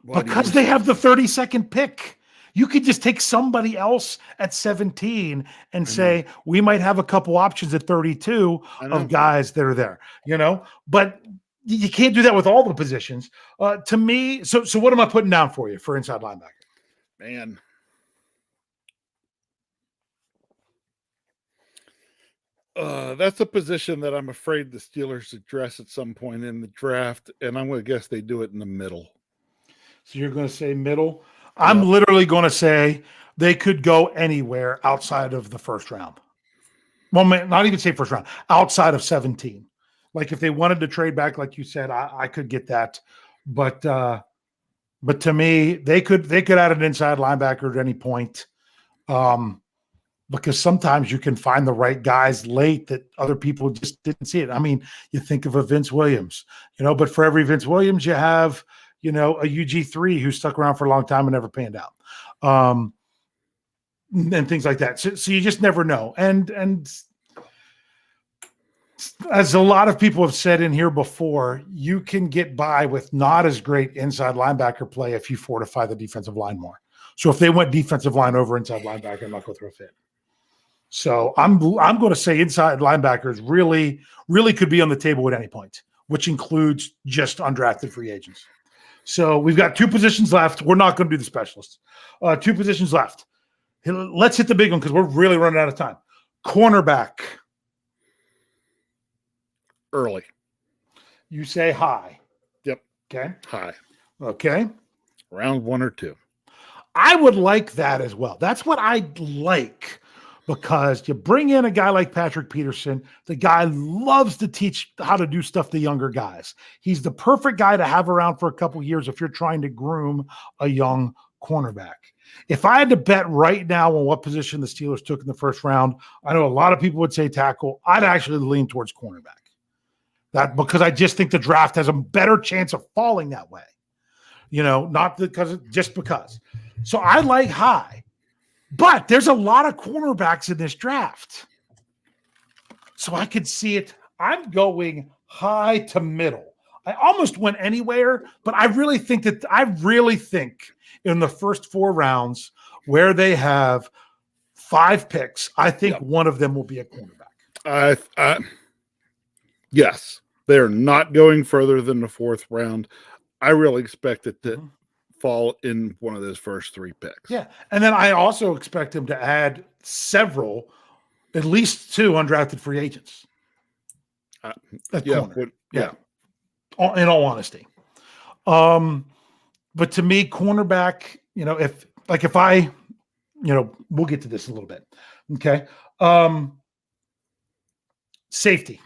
Because they have the 32nd pick. You could just take somebody else at 17 and say, we might have a couple options at 32 of guys that are there, but you can't do that with all the positions. To me, so what am I putting down for you for inside linebacker? Man. That's a position that I'm afraid the Steelers address at some point in the draft, and I'm going to guess they do it in the middle. So you're going to say middle? I'm literally going to say they could go anywhere outside of the first round. Well, not even say first round, outside of 17. Like if they wanted to trade back, like you said, I could get that. But to me, they could add an inside linebacker at any point. Because sometimes you can find the right guys late that other people just didn't see it. I mean, you think of a Vince Williams, but for every Vince Williams, you have, a UG3 who stuck around for a long time and never panned out. And things like that. So you just never know. And as a lot of people have said in here before, you can get by with not as great inside linebacker play if you fortify the defensive line more. So if they went defensive line over inside linebacker, I'm not going to throw a fit. So I'm going to say inside linebackers really, really could be on the table at any point, which includes just undrafted free agents. So we've got two positions left. We're not going to do the specialists. 2 positions left. Let's hit the big one because we're really running out of time. Cornerback. Early. You say high. Yep. Okay. High. Okay. Round 1 or 2. I would like that as well. That's what I'd like, because you bring in a guy like Patrick Peterson. The guy loves to teach how to do stuff to younger guys. He's the perfect guy to have around for a couple years if you're trying to groom a young cornerback. If I had to bet right now on what position the Steelers took in the first round, I know a lot of people would say tackle. I'd actually lean towards cornerback. That because I just think the draft has a better chance of falling that way. Not because just because. So I like high, but there's a lot of cornerbacks in this draft. So I could see it. I'm going high to middle. I almost went anywhere, but I really think in the first 4 rounds where they have 5 picks, I think one of them will be a cornerback. Yes, they're not going further than the 4th round. I really expect it to fall in one of those first 3 picks. Yeah. And then I also expect him to add at least 2 undrafted free agents. Corner. In all honesty. But to me, cornerback, if I, we'll get to this a little bit. Okay. Safety.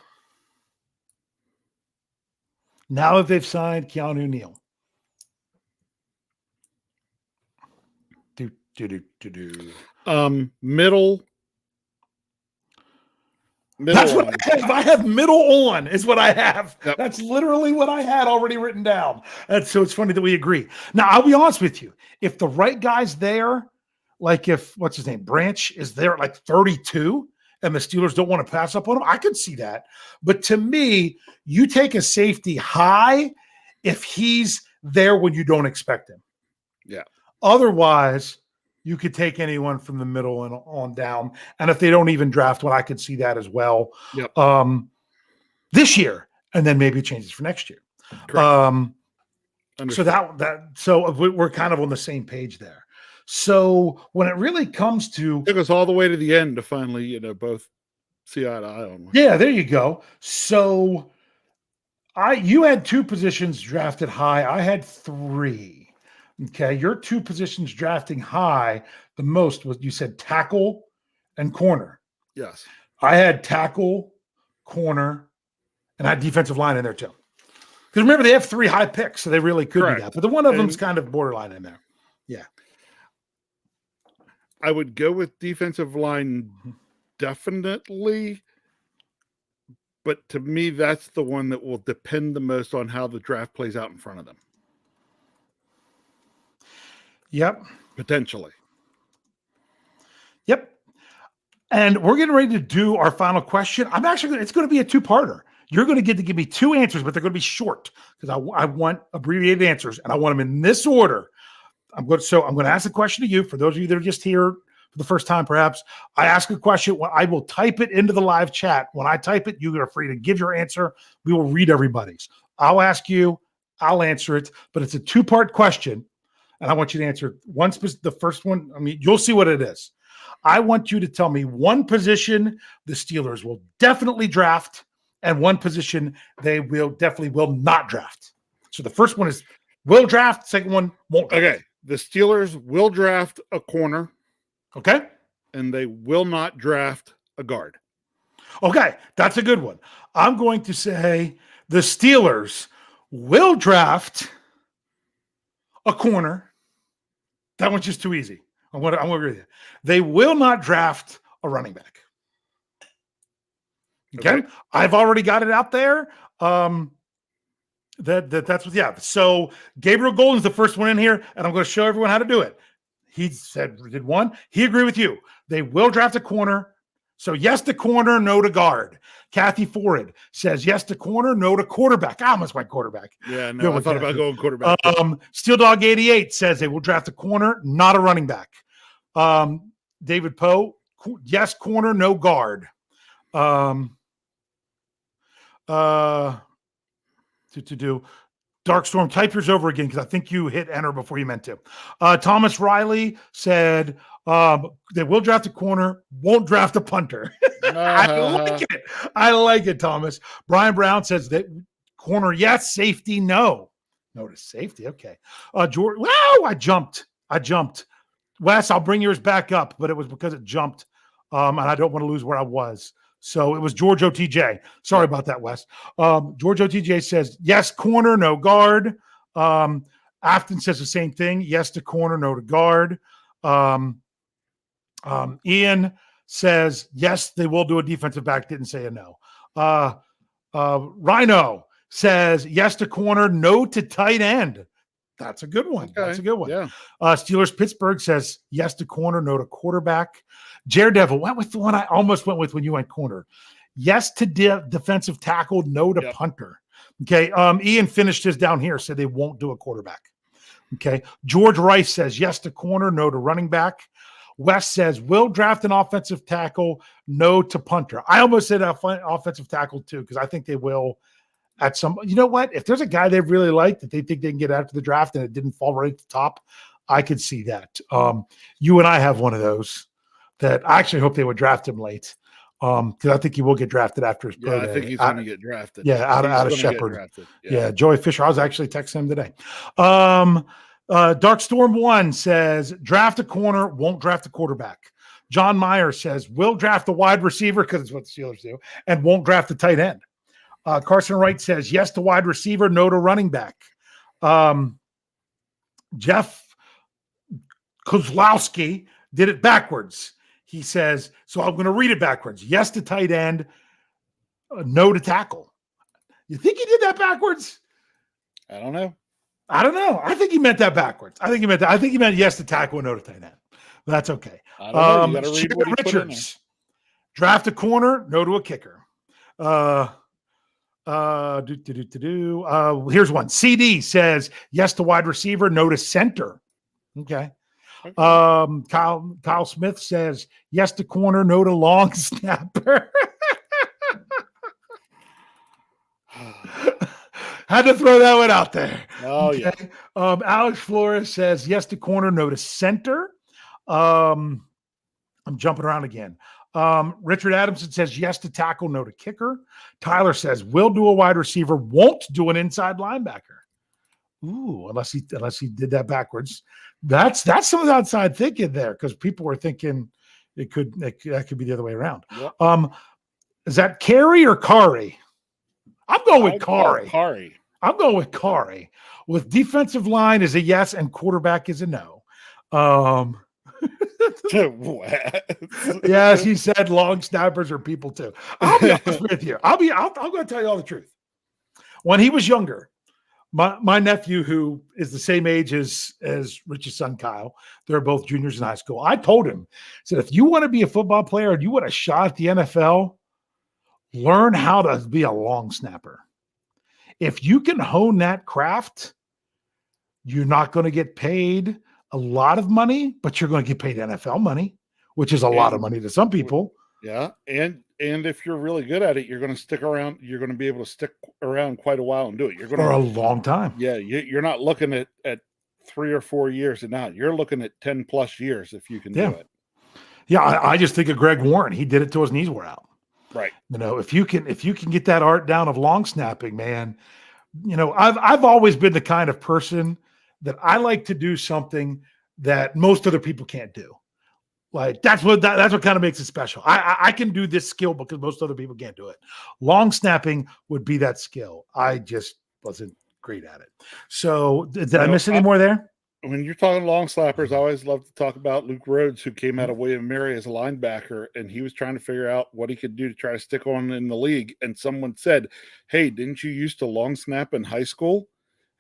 Now that they've signed Keanu Neal. Middle. That's what I have. I have middle on is what I have. Yep. That's literally what I had already written down. And so it's funny that we agree. Now, I'll be honest with you. If the right guy's there, like what's his name? Branch is there at like 32 and the Steelers don't want to pass up on him, I could see that. But to me, you take a safety high if he's there when you don't expect him. Yeah. Otherwise, you could take anyone from the middle and on down. And if they don't even draft one, I could see that as well. Yep. This year, and then maybe it changes for next year. So we're kind of on the same page there. So when it really comes to, it goes all the way to the end to finally, both see eye to eye on one. Yeah, there you go. So you had 2 positions drafted high. I had 3. Okay, your 2 positions drafting high, the most was, you said tackle and corner. Yes. I had tackle, corner, and I had defensive line in there too. Because remember, they have 3 high picks, so they really could do that. But the one of them's kind of borderline in there. Yeah. I would go with defensive line definitely. But to me, that's the one that will depend the most on how the draft plays out in front of them. Yep. Potentially. Yep. And we're getting ready to do our final question. It's going to be a 2-parter. You're going to get to give me 2 answers, but they're going to be short because I want abbreviated answers and I want them in this order. I'm going to ask a question to you. For those of you that are just here for the first time, perhaps I ask a question. I will type it into the live chat. When I type it, you are free to give your answer. We will read everybody's. I'll ask you, I'll answer it, but it's a 2-part question. And I want you to answer the first one. I mean, you'll see what it is. I want you to tell me one position the Steelers will definitely draft and one position they will not draft. So the first one is will draft. Second one won't draft. Okay. The Steelers will draft a corner. Okay. And they will not draft a guard. Okay. That's a good one. I'm going to say the Steelers will draft a corner. That one's just too easy. I'm going to agree with you. They will not draft a running back. Okay. I've already got it out there. That's what, yeah. So Gabriel Golden's the first one in here, and I'm going to show everyone how to do it. He did one. He agreed with you. They will draft a corner. So yes to corner, no to guard. Kathy Forrid says yes to corner, no to quarterback. I almost went quarterback. Yeah, no, I thought about going quarterback. Steel Dog 88 says they will draft a corner, not a running back. David Poe, yes corner, no guard. Darkstorm, type yours over again because I think you hit enter before you meant to. Thomas Riley said they will draft a corner, won't draft a punter. I like it. I like it, Thomas. Brian Brown says that corner, yes. Safety, no. Notice safety. Okay. George, wow, I jumped. Wes, I'll bring yours back up, but it was because it jumped, and I don't want to lose where I was. So it was George OTJ. Sorry about that, Wes. George OTJ says, yes, corner, no guard. Afton says the same thing. Yes to corner, no to guard. Ian says, yes, they will do a defensive back. Didn't say a no. Rhino says, yes to corner, no to tight end. That's a good one. Okay. That's a good one. Yeah. Steelers Pittsburgh says, yes to corner, no to quarterback. Daredevil went with the one I almost went with when you went corner. Yes to defensive tackle, no to punter. Okay. Ian finished his down here, said they won't do a quarterback. Okay. George Rice says yes to corner, no to running back. Wes says will draft an offensive tackle, no to punter. I almost said offensive tackle too, because I think they will at some, you know what? If there's a guy they really like that they think they can get after the draft and it didn't fall right at the top, I could see that. You and I have one of those that I actually hope they would draft him late. Because I think he will get drafted after his pro day. I think he's going to get drafted. Yeah, out of Shepherd. Yeah, Joey Fisher. I was actually texting him today. Darkstorm 1 says, draft a corner, won't draft a quarterback. John Meyer says, will draft a wide receiver, because it's what the Steelers do, and won't draft a tight end. Carson Wright says, yes to wide receiver, no to running back. Jeff Kozlowski did it backwards. He says, so I'm going to read it backwards. Yes to tight end, no to tackle. You think he did that backwards? I don't know. I think he meant that backwards. I think he meant yes to tackle and no to tight end. That's okay. I don't know. You gotta read what he put in Richards, draft a corner, no to a kicker. Here's one. CD says yes to wide receiver, no to center. Okay. Kyle Smith says yes to corner, no to long snapper. Had to throw that one out there. Oh, okay. Yeah. Alex Flores says yes to corner, no to center. I'm jumping around again. Richard Adamson says yes to tackle, no to kicker. Tyler says will do a wide receiver, won't do an inside linebacker. Ooh, unless he did that backwards. That's some of the outside thinking there, because people were thinking that could be the other way around. Yep. Is that Carey or Kari? I'm going with Kari. I'm going with Kari. With defensive line is a yes and quarterback is a no. Yes, he said long snappers are people too. I'll be honest with you. I'm going to tell you all the truth. When he was younger, my nephew, who is the same age as Rich's son Kyle, they're both juniors in high school. I told him, I said, if you want to be a football player and you want a shot at the NFL, learn how to be a long snapper. If you can hone that craft, you're not going to get paid a lot of money, but you're going to get paid NFL money, which is a lot of money to some people. Yeah, and if you're really good at it, you're going to stick around. You're going to be able to stick around quite a while and do it. You're going for a long time. Yeah, you're not looking at 3 or 4 years and now you're looking at 10 plus years if you can do it. Yeah, I just think of Greg Warren. He did it till his knees were out. Right. You know, if you can get that art down of long snapping, man. You know, I've always been the kind of person that I like to do something that most other people can't do. Like that's what kind of makes it special. I can do this skill because most other people can't do it. Long snapping would be that skill. I just wasn't great at it. So did I miss any more there? When you're talking long slappers, I always love to talk about Luke Rhodes, who came out of William & Mary as a linebacker, and he was trying to figure out what he could do to try to stick on in the league. And someone said, hey, didn't you used to long snap in high school?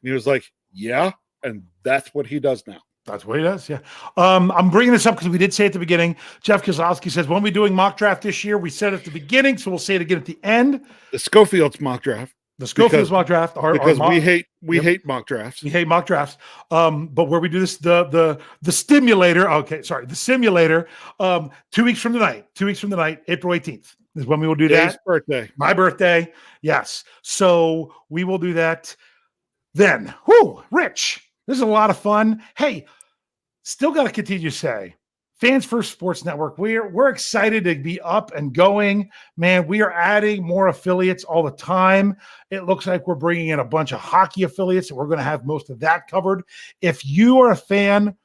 And he was like, yeah. And that's what he does now. That's what he does, yeah. I'm bringing this up because we did say at the beginning. Jeff Kozlowski says, when we're doing mock draft this year, we said at the beginning, so we'll say it again at the end. The Schofield's mock draft. The Schofield's mock draft. Because we hate mock drafts. We hate mock drafts. But where we do this, the stimulator, the simulator, 2 weeks from tonight, April 18th is when we will do that. Birthday. My birthday, yes. So we will do that. then, Rich, this is a lot of fun. Hey, still got to continue to say, Fans First Sports Network, we're excited to be up and going. Man, we are adding more affiliates all the time. It looks like we're bringing in a bunch of hockey affiliates, and we're going to have most of that covered. If you are a fan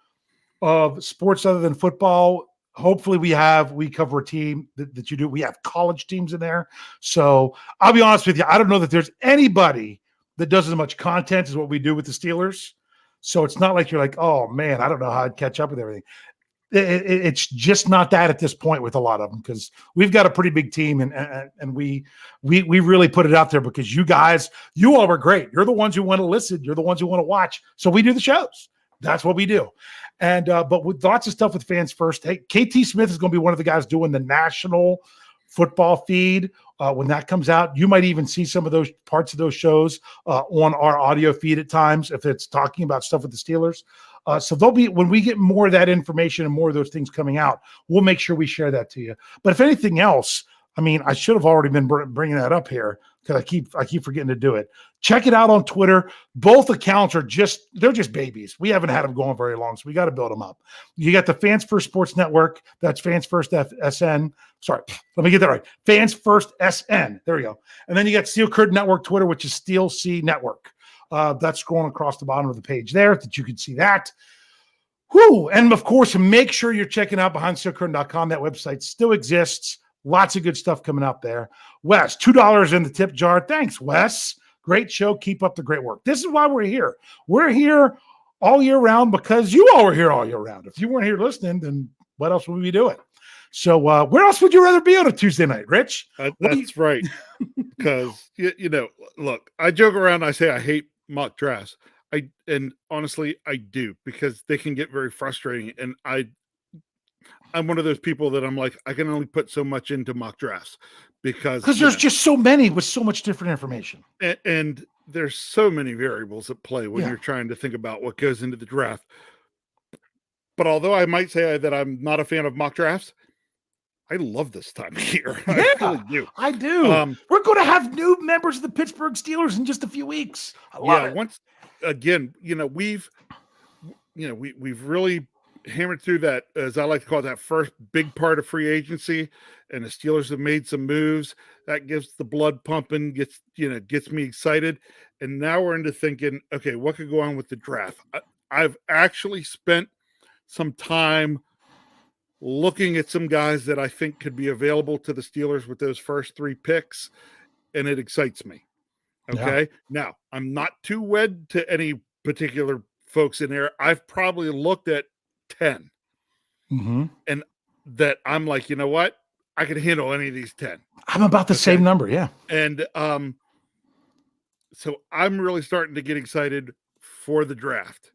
of sports other than football, hopefully we cover a team that you do. We have college teams in there. So I'll be honest with you, I don't know that there's anybody that does as much content as what we do with the Steelers. So it's not like you're like, oh man, I don't know how I'd catch up with everything. It's just not that at this point with a lot of them, because we've got a pretty big team, and we really put it out there because you all were great. You're the ones who want to listen. You're the ones who want to watch. So we do the shows. That's what we do. And but with lots of stuff with Fans First. Hey, KT Smith is going to be one of the guys doing the national football feed when that comes out. You might even see some of those parts of those shows on our audio feed at times if it's talking about stuff with the Steelers. So they'll be, when we get more of that information and more of those things coming out, we'll make sure we share that to you. But if anything else, I mean, I should have already been bringing that up here because I keep forgetting to do it. Check it out on Twitter. Both accounts they're just babies. We haven't had them going very long, so we got to build them up. You got the Fans First Sports Network. That's Fans First SN. Sorry, let me get that right. Fans First SN. There we go. And then you got Steel Curtain Network Twitter, which is Steel C Network. That's scrolling across the bottom of the page there that you can see that. And of course, make sure you're checking out BehindSteelCurtain.com. That website still exists. Lots of good stuff coming out there. Wes, $2 in the tip jar. Thanks, Wes. Great show. Keep up the great work. This is why we're here. We're here all year round because you all were here all year round. If you weren't here listening, then what else would we be doing? So where else would you rather be on a Tuesday night, Rich? That's right. Because, look, I joke around. I say I hate mock drafts. And honestly, I do, because they can get very frustrating. And I'm one of those people that I'm like, I can only put so much into mock drafts because there's just so many with so much different information. And there's so many variables at play when you're trying to think about what goes into the draft. But although I might say that I'm not a fan of mock drafts, I love this time of year. I really do. I do. We're going to have new members of the Pittsburgh Steelers in just a few weeks. I love it. Once again, we've really hammered through that, as I like to call it, that first big part of free agency, and the Steelers have made some moves that gets the blood pumping, gets me excited. And now we're into thinking, okay, what could go on with the draft? I've actually spent some time looking at some guys that I think could be available to the Steelers with those first 3 picks, and it excites me. Okay. Yeah. Now, I'm not too wed to any particular folks in there. I've probably looked at 10. Mm-hmm. And that I'm like, you know what? I can handle any of these 10. I'm about the same number. Yeah. And so I'm really starting to get excited for the draft.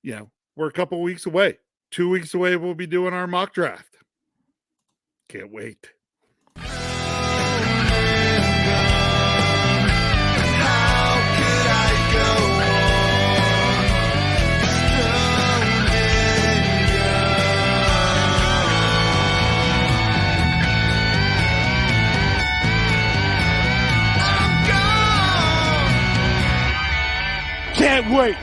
We're a couple weeks away. 2 weeks away, we'll be doing our mock draft. Can't wait. Can't wait.